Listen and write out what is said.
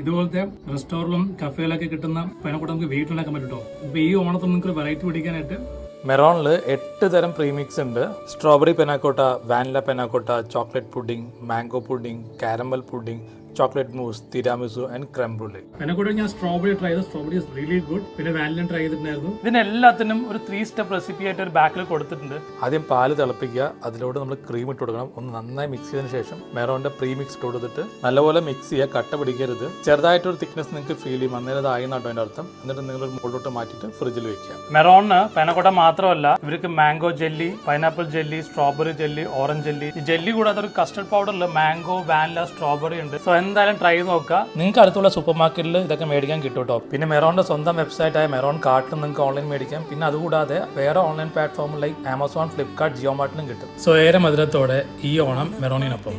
ഇതുപോലത്തെ റെസ്റ്റോറൻറ്റിലും കഫേയിലൊക്കെ കിട്ടുന്ന പൈനാപ്പിൾ നമുക്ക് വീട്ടിലുണ്ടാക്കാൻ പറ്റും കേട്ടോ. ഇപ്പോൾ ഈ ഓണത്തിൽ നിങ്ങൾക്ക് വെറൈറ്റി പിടിക്കാനായിട്ട് മെറോണിൽ 8 തരം പ്രീമിക്സ് ഉണ്ട്. Strawberry panna cotta, vanilla panna cotta, chocolate pudding, mango pudding, caramel pudding, chocolate mousse, tiramisu and creme brulee. Panna cotta ഞാൻ സ്ട്രോബെറി ട്രൈ ചെയ്തു. Strawberry is really good. പിന്നെ വാനില ട്രൈ ചെയ്തിട്ടുണ്ടായിരുന്നു. ഇതിനെല്ലാത്തിനും ഒരു 3 സ്റ്റെപ്പ് റെസിപ്പി ആയിട്ട് ഒരു ബാക്കിൽ കൊടുത്തിട്ടുണ്ട്. ആദ്യം പാല് തിളപ്പിക്കുക, അതിലോട്ട് നമ്മൾ ക്രീം ഇട്ട് കൊടുക്കണം. ഒന്ന് നന്നായി മിക്സ് ചെയ്തതിന് ശേഷം മെറോണിന്റെ പ്രീമിക്സ് ഇട്ട് കൊടുത്തിട്ട് നല്ലപോലെ മിക്സ് ചെയ്യുക. കട്ട പിടിക്കരുത്. ചെറുതായിട്ടൊരു തിക്നെസ് നിങ്ങൾക്ക് ഫീൽ ചെയ്യും. അന്നേരം അത് ആയി നട്ടോ അതിന്റെ അർത്ഥം. എന്നിട്ട് നിങ്ങൾ ഒരു മുകളിലോട്ട് മാറ്റിയിട്ട് ഫ്രിഡ്ജിൽ വെക്കുക. മെറോണിന് പെനാക്കോട്ട മാത്രമല്ല, ഇവർക്ക് mango jelly, pineapple jelly, strawberry jelly, orange jelly. ഈ ജെല്ലി കൂടാതെ ഒരു കസ്റ്റർഡ് പൗഡറിൽ മാംഗോ, വാനില, സ്ട്രോബെറി ഉണ്ട്. സോ എന്തായാലും ട്രൈ ചെയ്ത് നോക്കുക. നിങ്ങൾക്ക് അടുത്തുള്ള സൂപ്പർ മാർക്കറ്റിൽ ഇതൊക്കെ മേടിക്കാൻ കിട്ടും കേട്ടോ. പിന്നെ മെറോണിന്റെ സ്വന്തം വെബ്സൈറ്റ് ആയ മെറോൺ കാർട്ടിൽ നിങ്ങൾക്ക് ഓൺലൈൻ മേടിക്കാം. പിന്നെ അതുകൂടാതെ വേറെ online platform like Amazon, Flipkart, Jio മാർട്ടിലും കിട്ടും. സോ ഏറെ മധുരത്തോടെ ഈ ഓണം മെറോണിനൊപ്പം.